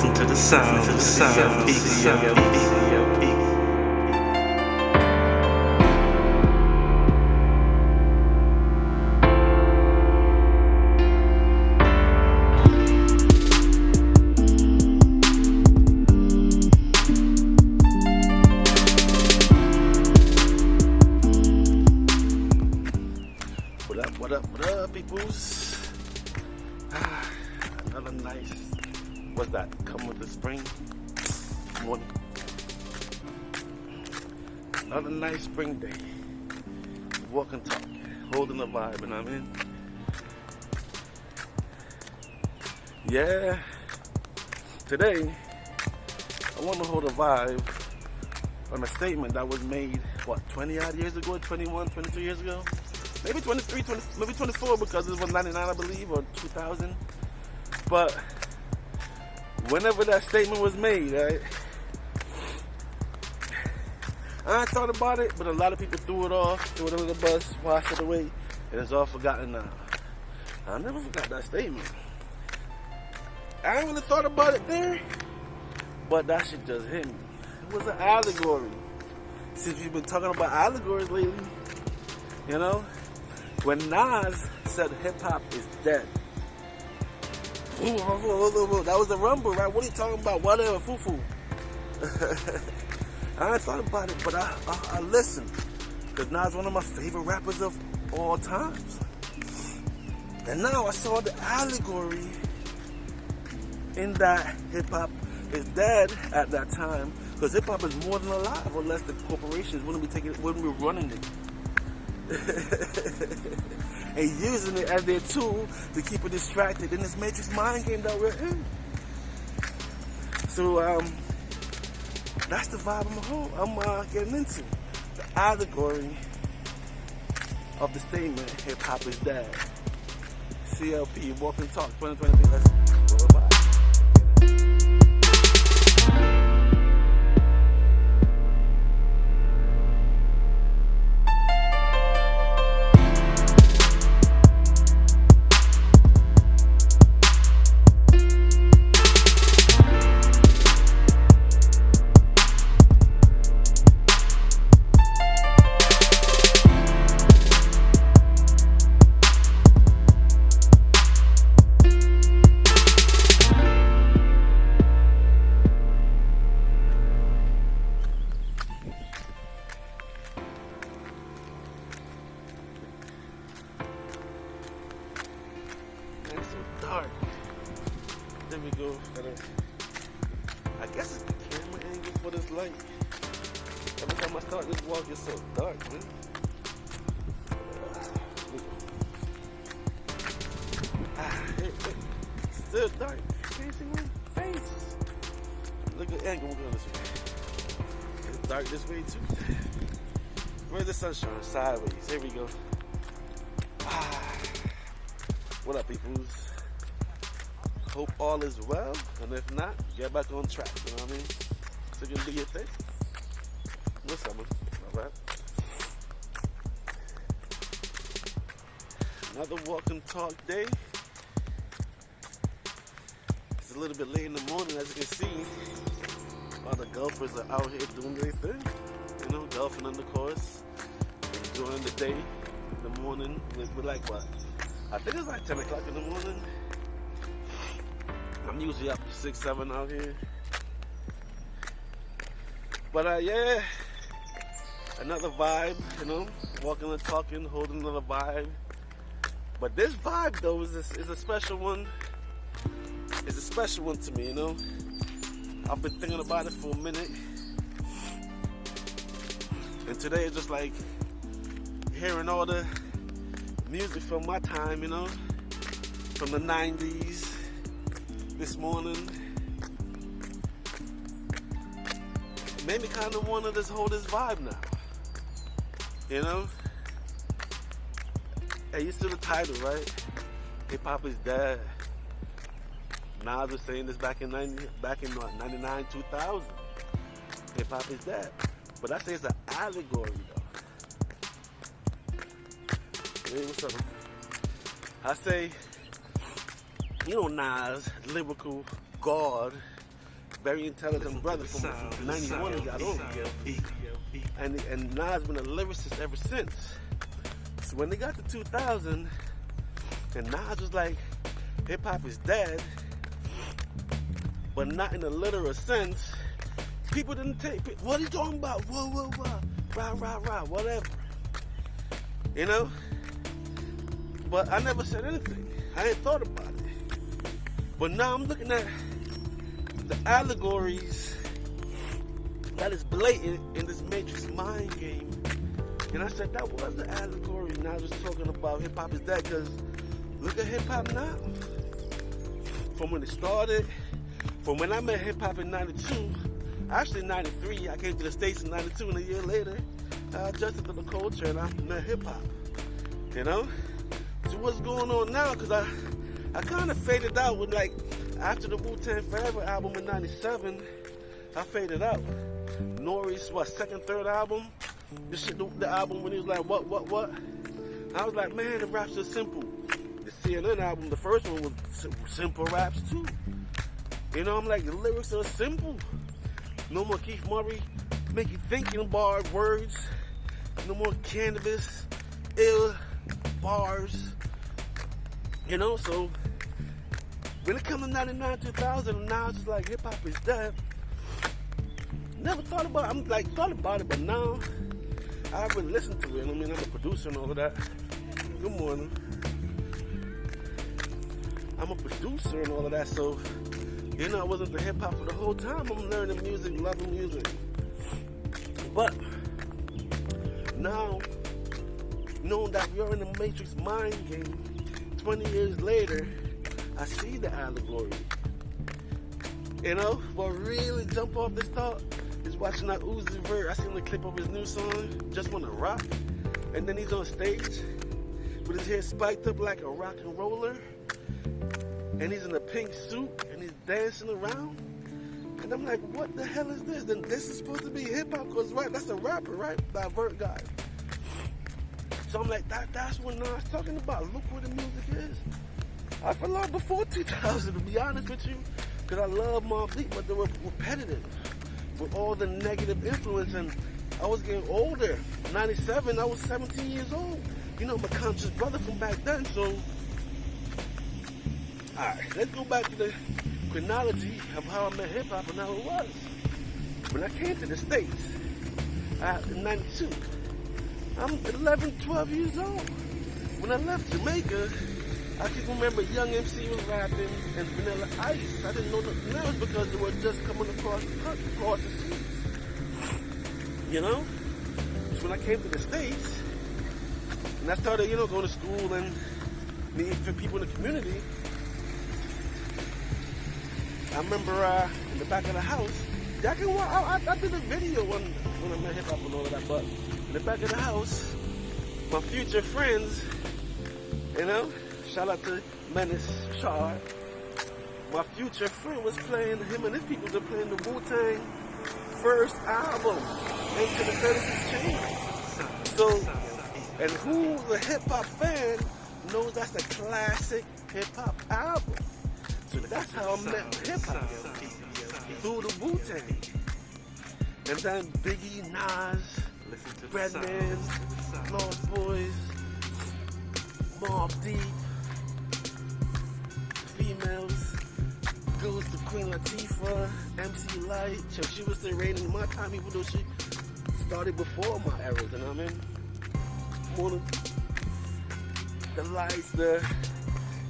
Listen to the sound, PCLBeats. What up, peoples? Another nice, what's that, come with the spring morning. Another nice spring day. Walk and talk, holding the vibe, you know what I mean? Yeah, today, I want to hold a vibe on a statement that was made, 20 odd years ago, 21, 22 years ago? Maybe 23, 20, maybe 24 because it was 99, I believe, or 2000. But whenever that statement was made, right, I thought about it, but a lot of people threw it under the bus, washed it away, and it's all forgotten now. I never forgot that statement. I ain't really thought about it there, but that shit just hit me. It was an allegory. Since we've been talking about allegories lately, you know? When Nas said hip-hop is dead. That was the rumble, right? What are you talking about? Whatever, foo-foo. I ain't thought about it, but I listened. Because Nas is one of my favorite rappers of all times. And now I saw the allegory in that hip-hop is dead at that time. Because hip-hop is more than alive, unless the corporations wouldn't be running it. And using it as their tool to keep it distracted in this matrix mind game that we're in. So that's the vibe I'm getting into. The allegory of the statement, hip hop is dead. CLP, Walk and Talk 2023. Let's go. Bye. Dark. There we go. I guess it's the camera angle for this light. Every time I start this walk, it's so dark, man. Still dark. Can't see my face. Look at the angle. We're going this way. It's dark this way too. Where's the sunshine? Sideways. Here we go. What up, peoples? Hope all is well, and if not, get back on track, you know what I mean? So you can do your thing. What's up, man? Alright. Another walk and talk day. It's a little bit late in the morning, as you can see. All the golfers are out here doing their thing. You know, golfing on the course, enjoying the day, in the morning. We're like, what? I think it's like 10 o'clock in the morning. I'm usually up 6, 7 out here. But yeah, another vibe, you know, walking and talking, holding another vibe. But this vibe though is a special one. It's a special one to me, you know. I've been thinking about it for a minute. And today is just like hearing all the music from my time, you know, from the 90s. This morning made me kind of want to just hold this vibe now, you know. Hey, you see the title, right? Hip hop is dead. Nas was saying this back in 99, 2000. Hip hop is dead, but I say it's an allegory though. Hey, what's up? I say, you know, Nas, lyrical god, very intelligent brother from 91 he got on. And Nas been a lyricist ever since. So when they got to 2000, and Nas was like, hip-hop is dead, but not in a literal sense, people didn't take it. What are you talking about? Whoa, whoa, whoa. Rah, whatever. You know? But I never said anything. I ain't thought about it. But now I'm looking at the allegories that is blatant in this Matrix mind game. And I said, that was the allegory. And I was talking about hip-hop is dead, because look at hip-hop now. From when it started, from when I met hip-hop in 92, actually 93, I came to the States in 92, and a year later, I adjusted to the culture and I met hip-hop. You know? So what's going on now? Because I kind of faded out with, like, after the Wu-Tang Forever album in 97, I faded out. Nori's, second, third album? The album when he was like, what? I was like, man, the raps are simple. The CNN album, the first one was simple raps too. You know, I'm like, the lyrics are simple. No more Keith Murray, make you thinking about words. No more cannabis, ill bars. You know, so when it comes to 99, 2000, now it's just like hip-hop is dead. Never thought about it. Thought about it, but now I really listen to it. I mean, I'm a producer and all of that. Good morning. I'm a producer and all of that, so, you know, I wasn't the hip-hop for the whole time. I'm learning music, loving music. But now, knowing that we're in the Matrix mind game, 20 years later, I see the allegory. You know, what really jump off this thought is watching that Uzi Vert. I seen the clip of his new song, Just Wanna Rock. And then he's on stage with his hair spiked up like a rock and roller. And he's in a pink suit and he's dancing around. And I'm like, what the hell is this? Then this is supposed to be hip-hop, because right, that's a rapper, right? That Vert guy. So I'm like, that's what Nas talking about. Look where the music is. I fell out before 2000, to be honest with you, because I love Mobb Deep, but they were repetitive with all the negative influence, and I was getting older. 97, I was 17 years old. You know, I'm a conscious brother from back then, so. Alright, let's go back to the chronology of how I met hip-hop and how it was. When I came to the States, in 92, I'm 11, 12 years old. When I left Jamaica, I can remember Young MC was rapping and Vanilla Ice. I didn't know nothing else because they were just coming across the seas. You know? So when I came to the States, and I started, you know, going to school and meeting people in the community, I remember in the back of the house, I did a video when I met hip-hop and all of that, but in the back of the house, my future friends, you know, shout out to Menace Shard. My future friend was playing, him and his people were playing the Wu-Tang first album, Into the 36 Chambers. So, and who's a hip-hop fan knows that's a classic hip-hop album. So that's how I met hip-hop, through the Wu-Tang. And then Biggie, Nas, Redman, Lost Boys, Mobb Deep, females, goes to Queen Latifah, MC Light. She was still reigning in my time, even though she started before my eras, you know what I mean? One of the lights,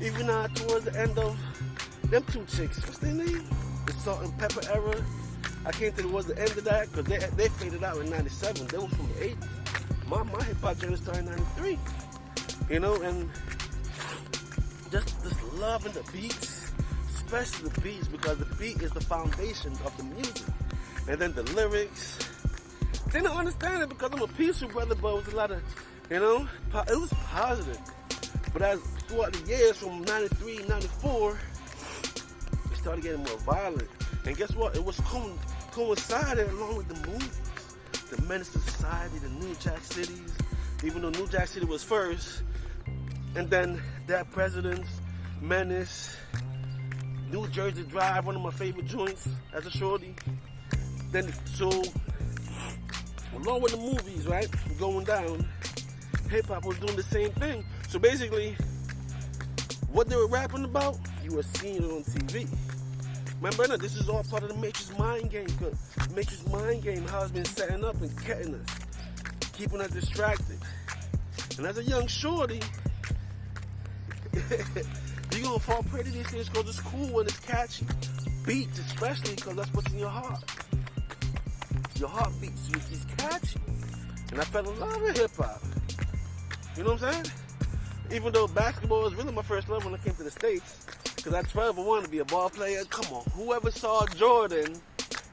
even towards the end of them two chicks, what's their name? The Salt and Pepper era. I came to towards the end of that because they faded out in 97. They were from the 80s. My hip-hop journey started in 93. You know, and just loving the beats, especially the beats, because the beat is the foundation of the music. And then the lyrics. They don't understand it because I'm a peaceful brother, but it was a lot of, you know, it was positive. But as throughout the years from 93, 94, it started getting more violent. And guess what? It was coincided along with the movies. The Menace to Society, the New Jack Cities, even though New Jack City was first. And then Dead Presidents, Menace, New Jersey Drive, one of my favorite joints as a shorty. Then, so, along with the movies, right, going down, hip-hop was doing the same thing. So basically, what they were rapping about, you were seeing it on TV. Remember, this is all part of the Matrix mind game. Cause Matrix mind game, how it's been setting up and getting us, keeping us distracted. And as a young shorty, you're gonna fall prey to these things because it's cool and it's catchy. Beats, especially, because that's what's in your heart. Your heart beats, it's catchy. And I fell in love with hip hop. You know what I'm saying? Even though basketball was really my first love when I came to the States, because at 12 I wanted to be a ball player. Come on, whoever saw Jordan,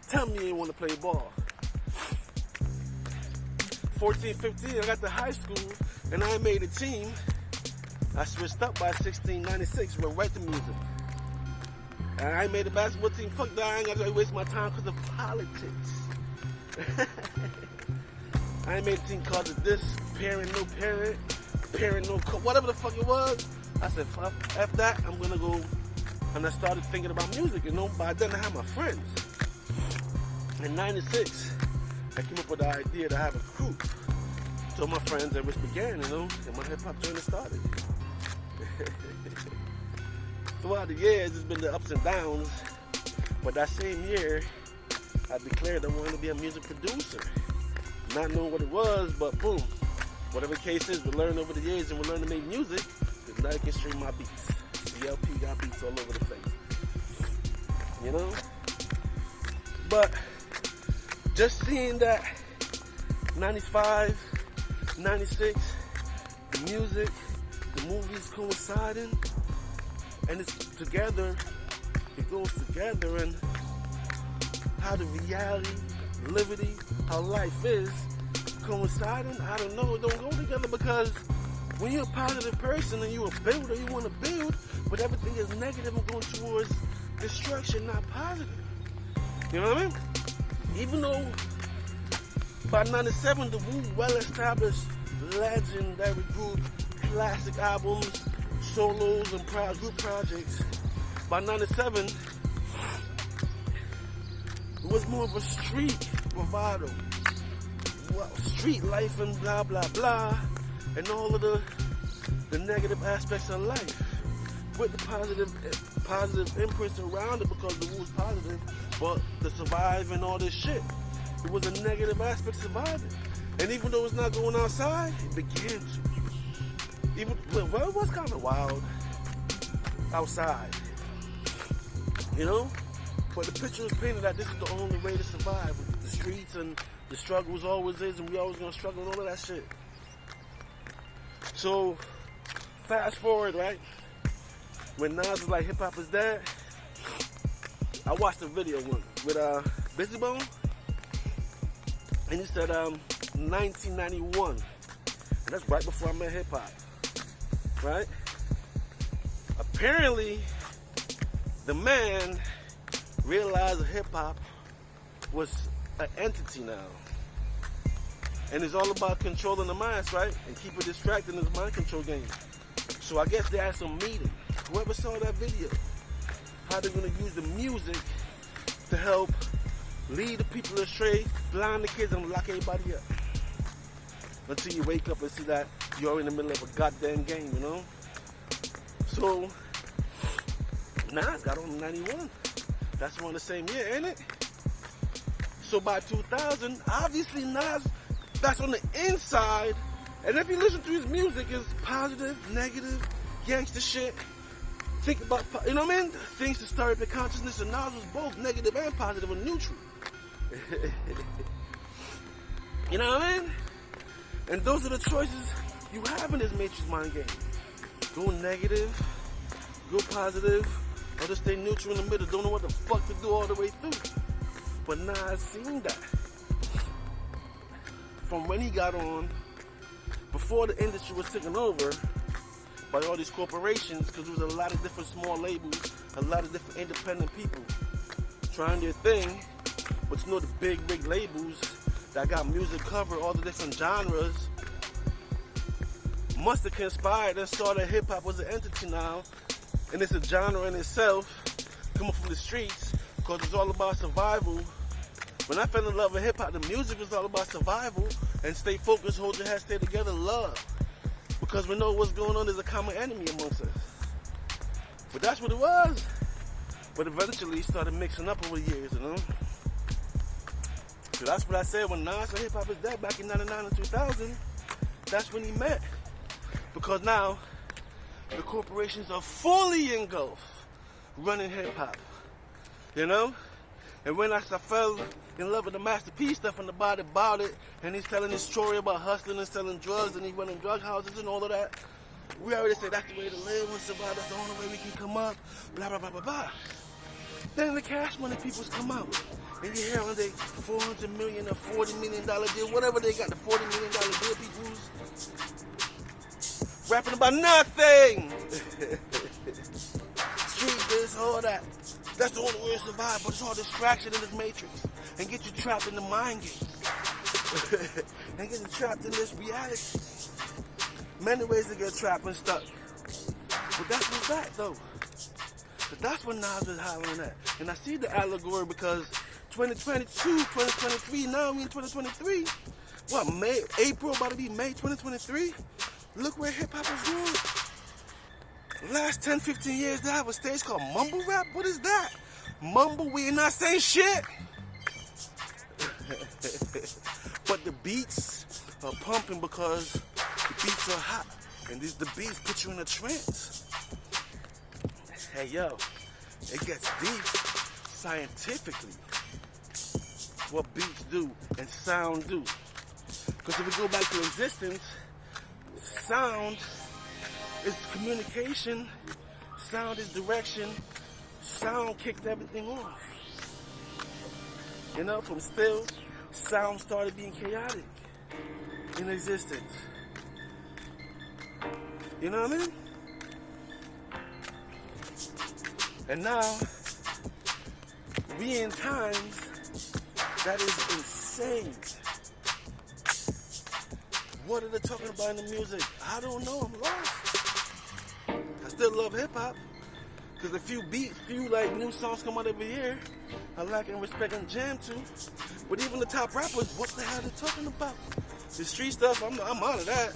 tell me you didn't want to play ball. 14, 15, I got to high school and I made a team. I switched up by 16, 96, went right to music. And I made a basketball team. Fuck that, I ain't got to waste my time because of politics. I made a team called this, parent, no parent, parent, no whatever the fuck it was. I said, fuck, F that, I'm gonna go. And I started thinking about music, you know. By then I had my friends. In 96, I came up with the idea to have a group. So my friends and which began, you know, and my hip-hop journey started. Throughout the years, it's been the ups and downs. But that same year, I declared I wanted to be a music producer. Not knowing what it was, but boom. Whatever the case is, we learned over the years and we learned to make music. Because now you can stream my beats. ClpgotBeats all over the place. You know? But just seeing that 95, 96, the music, the movies coinciding, and it's together, it goes together, and how the reality, liberty, how life is coinciding, I don't know, it don't go together, because when you're a positive person and you're a builder, you want to build, but everything is negative and going towards destruction, not positive. You know what I mean? Even though by 97, the Wu well-established, legendary group, classic albums, solos, and group projects, by 97, it was more of a street bravado. Well, street life and blah, blah, blah, and all of the negative aspects of life, with the positive imprints around it, because the Wu's positive, but to survive and all this shit, it was a negative aspect surviving. And even though it's not going outside, it began to. Well, it was kind of wild outside, you know? But the picture was painted that this is the only way to survive. The streets and the struggles always is, and we always gonna struggle and all of that shit. So, fast forward, right? When Nas was like, hip hop is dead, I watched a video with Busy Bone, and he said 1991, and that's right before I met hip hop, right? Apparently, the man realized that hip hop was an entity now, and it's all about controlling the minds, right? And keep it distracted in this mind control game. So I guess they had some meeting. Whoever saw that video, how they're gonna use the music to help lead the people astray, blind the kids, and lock everybody up. Until you wake up and see that you're in the middle of a goddamn game, you know? So, Nas got on 91. That's around the same year, ain't it? So by 2000, obviously Nas, that's on the inside. And if you listen to his music, it's positive, negative, gangster shit. Think about, you know what I mean? Things to stir up your consciousness, and Nas was both negative and positive and neutral. You know what I mean? And those are the choices you have in this Matrix mind game. Go negative, go positive, or just stay neutral in the middle. Don't know what the fuck to do all the way through. But Nas seen that. From when he got on, before the industry was taken over by all these corporations, because there was a lot of different small labels, a lot of different independent people trying their thing. But you know, the big labels that got music covered, all the different genres, must have conspired and saw that hip-hop was an entity now, and it's a genre in itself, coming from the streets, because it's all about survival. When I fell in love with hip-hop, the music was all about survival and stay focused, hold your head, stay together, love. Because we know what's going on, there's a common enemy amongst us. But that's what it was. But eventually it started mixing up over the years, you know? So that's what I said when Nas said hip-hop is dead back in 99 and 2000. That's when he met. Because now, the corporations are fully engulfed running hip-hop, you know? And when I fell in love with the Master P stuff and about it, and he's telling his story about hustling and selling drugs, and he's running drug houses and all of that, we already said that's the way to live and survive, that's the only way we can come up, blah, blah, blah, blah, blah. Then the Cash Money peoples come out, and you hear on they $400 million or $40 million deal, whatever they got, the $40 million deal peoples, rapping about nothing. Street this, all that. That's the only way to survive, but it's all distraction in this matrix and get you trapped in the mind game and get you trapped in this reality. Many ways to get trapped and stuck. But that's what's that though. So that's what Nas was hollering at. And I see the allegory because 2022, 2023, now we in 2023. What, May, April, about to be May 2023? Look where hip-hop is going. Last 10, 15 years, they have a stage called mumble rap. What is that? Mumble, we ain't not saying shit. But the beats are pumping because the beats are hot. And the beats put you in a trance. Hey, yo, it gets deep scientifically. What beats do and sound do. Because if we go back to existence, sound is communication, sound is direction, sound kicked everything off. You know, from still, sound started being chaotic in existence. You know what I mean? And now, we in times that is insane. What are they talking about in the music? I don't know, I'm lost. I still love hip-hop, because a few like new songs come out every year. I like and respect and jam to. But even the top rappers, what the hell are they talking about? The street stuff, I'm out of that.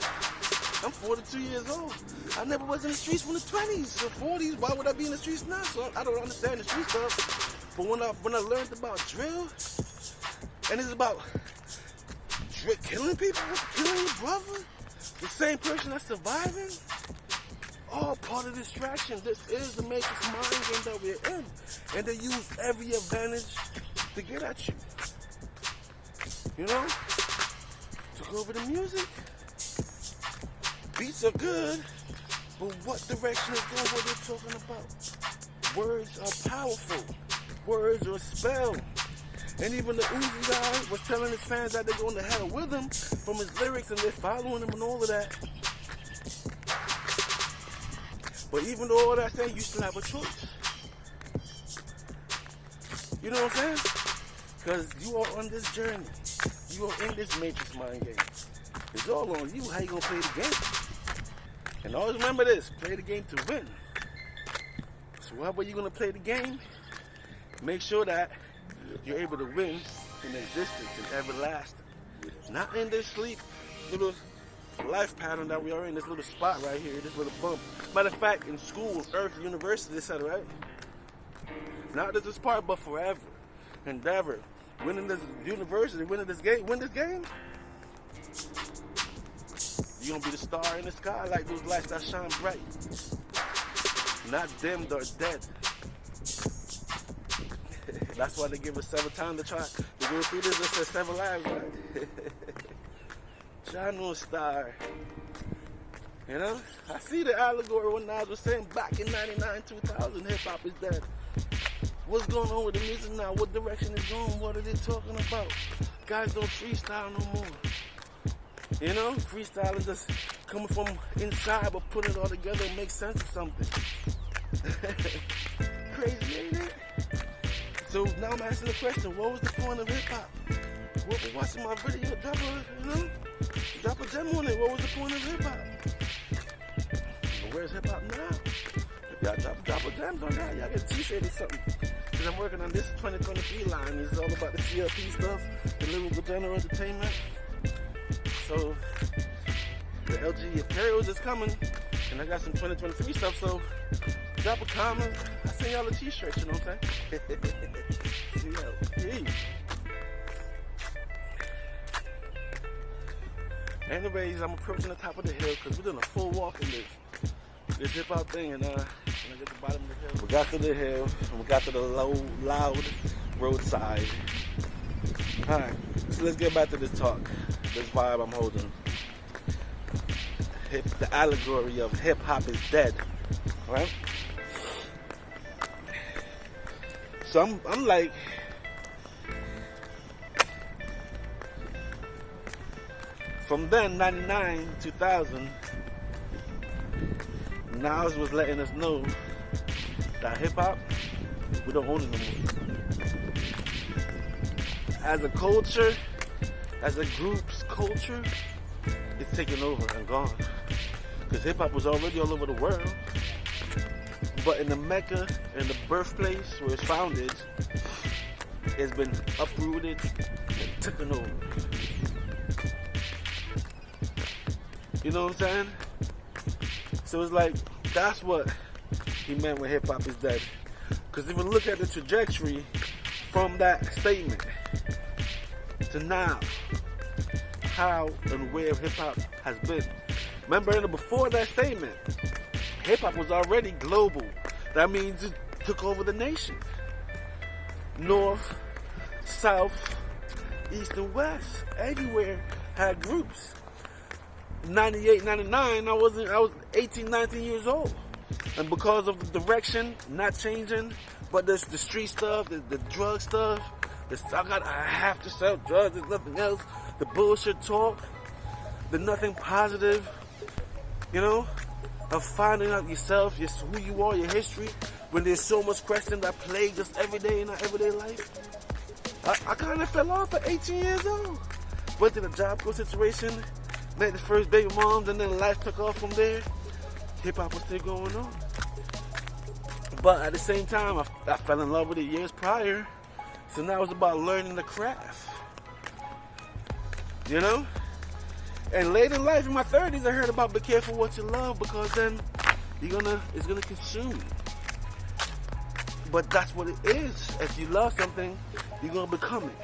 I'm 42 years old. I never was in the streets from the 20s or 40s. Why would I be in the streets now? So I don't understand the street stuff. But when I learned about drill, and it's about killing people, killing your brother, the same person that's surviving, all part of distraction. This is the matrix mind game that we're in. And they use every advantage to get at you. You know? Took over the music. Beats are good, but what direction is going, what they're talking about? Words are powerful. Words are a spell. And even the Uzi guy was telling his fans that they're going to hell with him from his lyrics and they're following him and all of that. But even though all that said, you still have a choice. You know what I'm saying? Because you are on this journey. You are in this matrix mind game. It's all on you, how you going to play the game. And always remember this, play the game to win. So however you're going to play the game, make sure that you're able to win in existence and everlasting. Not in this sleep little life pattern that we are in, this little spot right here, this little bump. Matter of fact, in school, Earth, University, they said, right? Not just this part, but forever. Endeavor. Winning this university, winning this game, win this game. You're going to be the star in the sky like those lights that shine bright. Not dimmed or dead. That's why they give us 7 times to try to go through this. It says 7 lives, right? Shine on star. You know? I see the allegory when Nas was saying back in 99, 2000, hip-hop is dead. What's going on with the music now? What direction is going? What are they talking about? Guys don't freestyle no more. You know? Freestyle is just coming from inside, but putting it all together and make sense of something. Crazy, ain't it? So now I'm asking the question, what was the point of hip-hop? What was watching my video, drop a gem on it. What was the point of hip-hop? But where's hip-hop now? If y'all drop a gems on that, y'all get a t-shirt or something. Because I'm working on this 2023 line. It's all about the CLP stuff, the lyrical general entertainment. So the LG Apparels is coming, and I got some 2023 stuff. So drop a comment. I send y'all a t-shirt, you know what I'm saying? CLP. Anyways, I'm approaching the top of the hill because we're doing a full walk in this hip hop thing, and when I get to the bottom of the hill, we got to the hill, and we got to the loud roadside. Alright, so let's get back to this talk, this vibe I'm holding. The allegory of hip hop is dead, right? So I'm like, from then, 99, 2000, Nas was letting us know that hip-hop, we don't own it no more. As a culture, as a group's culture, it's taken over and gone. Because hip-hop was already all over the world. But in the Mecca, in the birthplace where it's founded, it's been uprooted and taken over. You know what I'm saying? So it's like, that's what he meant when hip-hop is dead. Because if you look at the trajectory from that statement to now, how and where hip-hop has been. Remember, before that statement, hip-hop was already global. That means it took over the nation. North, South, East, and West. Everywhere had groups. 98, 99, I was 18, 19 years old. And because of the direction not changing, but there's the street stuff, the drug stuff, I have to sell drugs, there's nothing else, the bullshit talk, the nothing positive, you know, of finding out yourself, just who you are, your history, when there's so much question that plagues us every day in our everyday life. I kind of fell off at 18 years old. Went through the job coach situation, met the first baby moms, and then life took off from there. Hip-hop was still going on. But at the same time, I fell in love with it years prior. So now it's about learning the craft. You know? And late in life, in my 30s, I heard about be careful what you love, because then it's gonna consume you. But that's what it is. If you love something, you're gonna become it.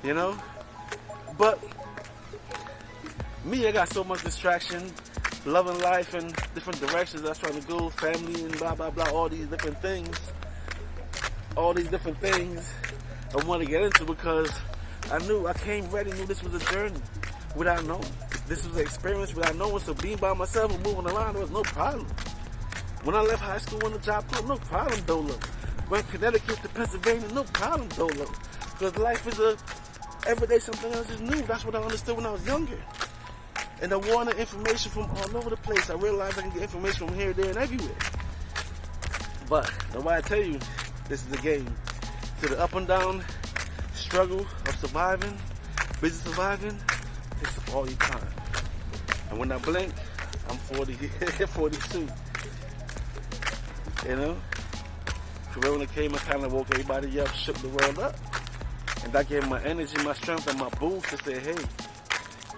You know? But me, I got so much distraction, loving life in different directions. I was trying to go, family and blah, blah, blah, all these different things. I want to get into because I came ready, knew this was a journey without knowing. This was an experience without knowing. So being by myself and moving around, there was no problem. When I left high school on the job club, no problem, Dolo. Went Connecticut to Pennsylvania, no problem, Dolo. Because life is everyday something else is new. That's what I understood when I was younger. And I wanted information from all over the place. I realized I can get information from here, there, and everywhere. But the way I tell you, this is a game. So the up and down struggle of surviving, busy surviving, takes up all your time. And when I blink, I'm 42. You know? Corona came and kind of woke everybody up, shook the world up. And that gave my energy, my strength, and my boost to say, hey,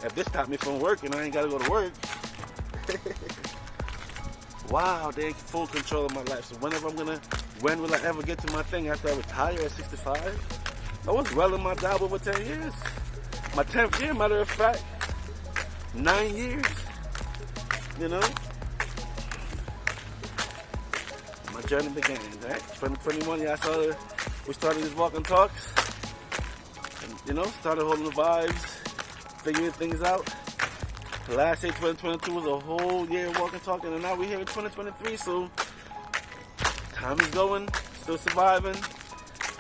if this stopped me from working, I ain't gotta go to work. Wow, they in full control of my life. So when will I ever get to my thing after I retire at 65? I was well in my job over 10 years. My 10th year, matter of fact, 9 years. You know? My journey began, right? 2021, yeah, we started these walk and talks. And, you know, started holding the vibes, figuring things out. Last year, 2022, was a whole year walking, talking, and now we're here in 2023, so time is going, still surviving.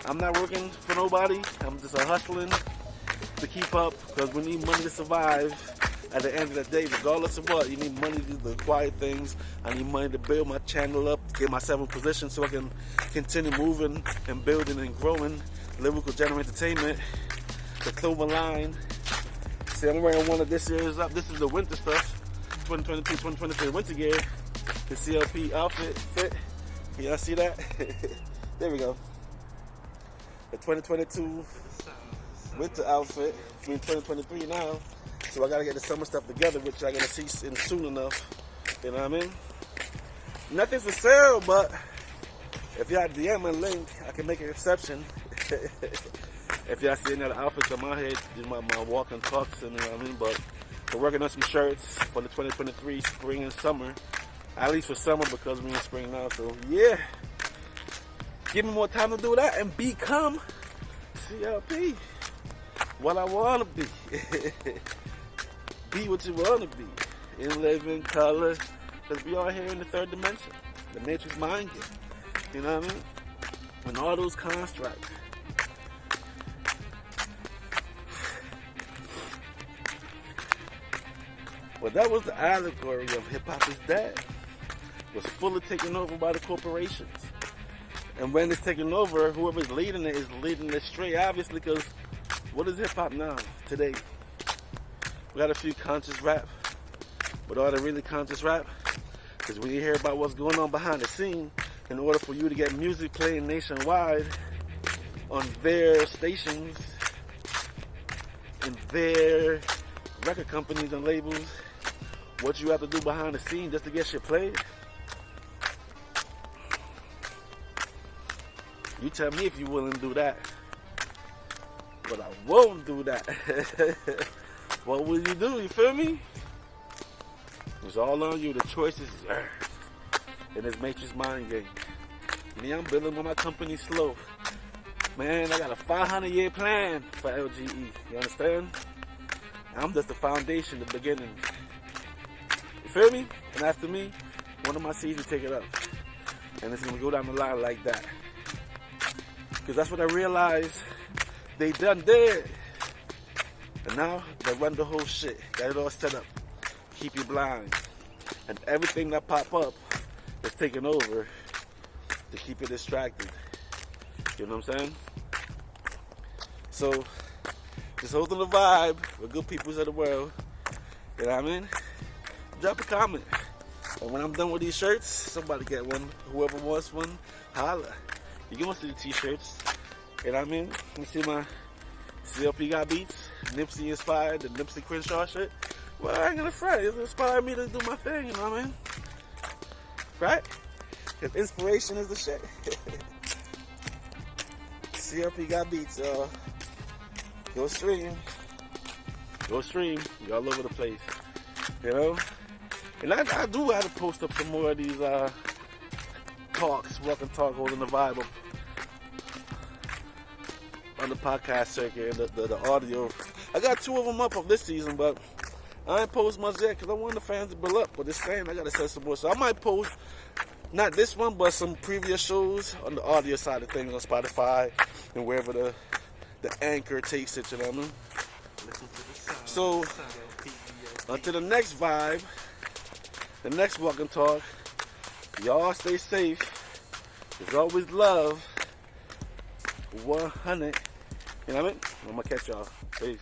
I'm not working for nobody. I'm just hustling to keep up, because we need money to survive. At the end of the day, regardless of what, you need money to do the quiet things. I need money to build my channel up, get myself in position so I can continue moving and building and growing lyrical general entertainment. The clothing line. See, I'm wearing one of this year's up. This is the winter stuff. 2022, 2023 winter gear. The CLP outfit fit. Y'all see that? There we go. the 2022 winter outfit. I mean 2023 now. So I gotta get the summer stuff together, which I gotta see in soon enough. You know what I mean? Nothing's for sale, but if y'all DM my link, I can make an exception. If y'all see any other outfits on my head, do my walk and talks, and you know what I mean? But we're working on some shirts for the 2023 spring and summer. At least for summer, because we're in spring now. So yeah, give me more time to do that and become CLP. What I want to be. Be what you want to be. In living color. Because we are here in the third dimension. The matrix mind game. You know what I mean? And all those constructs. Well, that was the allegory of hip-hop is dead. It was fully taken over by the corporations. And when it's taken over, whoever's leading it is leading it straight, obviously, because what is hip-hop now, today? We got a few conscious rap, but are they really conscious rap? Because when you hear about what's going on behind the scene, in order for you to get music playing nationwide on their stations, in their record companies and labels, what you have to do behind the scene just to get shit played. You tell me if you're willing to do that. But I won't do that. What will you do? You feel me? It's all on you. The choice is yours. In this matrix mind game. Me, I'm building with my company slow. Man, I got a 500-year plan for LGE. You understand? I'm just the foundation, the beginning. You feel me? And after me, one of my seeds will take it up. And it's going to go down the line like that. Because that's what I realized they done did. And now they run the whole shit. Got it all set up. Keep you blind. And everything that pop up is taken over to keep you distracted. You know what I'm saying? So, just holding the vibe with good peoples of the world. You know what I mean? Drop a comment. And when I'm done with these shirts, somebody get one. Whoever wants one, holla. You can see the t-shirts. You know what I mean? You see my ClpgotBeats, Nipsey inspired, the Nipsey Crenshaw shit. Well, I ain't gonna front. It inspired me to do my thing, you know what I mean? Right? Because inspiration is the shit. ClpgotBeats, y'all. Go stream. Go stream. You're all over the place. You know? And I do have to post up some more of these talks, walk and talk, holding the vibe up on the podcast circuit and the audio. I got 2 of them up of this season, but I ain't post much yet because I want the fans to build up. But this thing, I gotta set some more. So I might post, not this one, but some previous shows on the audio side of things on Spotify and wherever the anchor takes it, you know what I mean? So, until the next vibe, the next walk and talk, y'all stay safe. There's always love. 100. You know what I mean? I'm gonna catch y'all. Peace.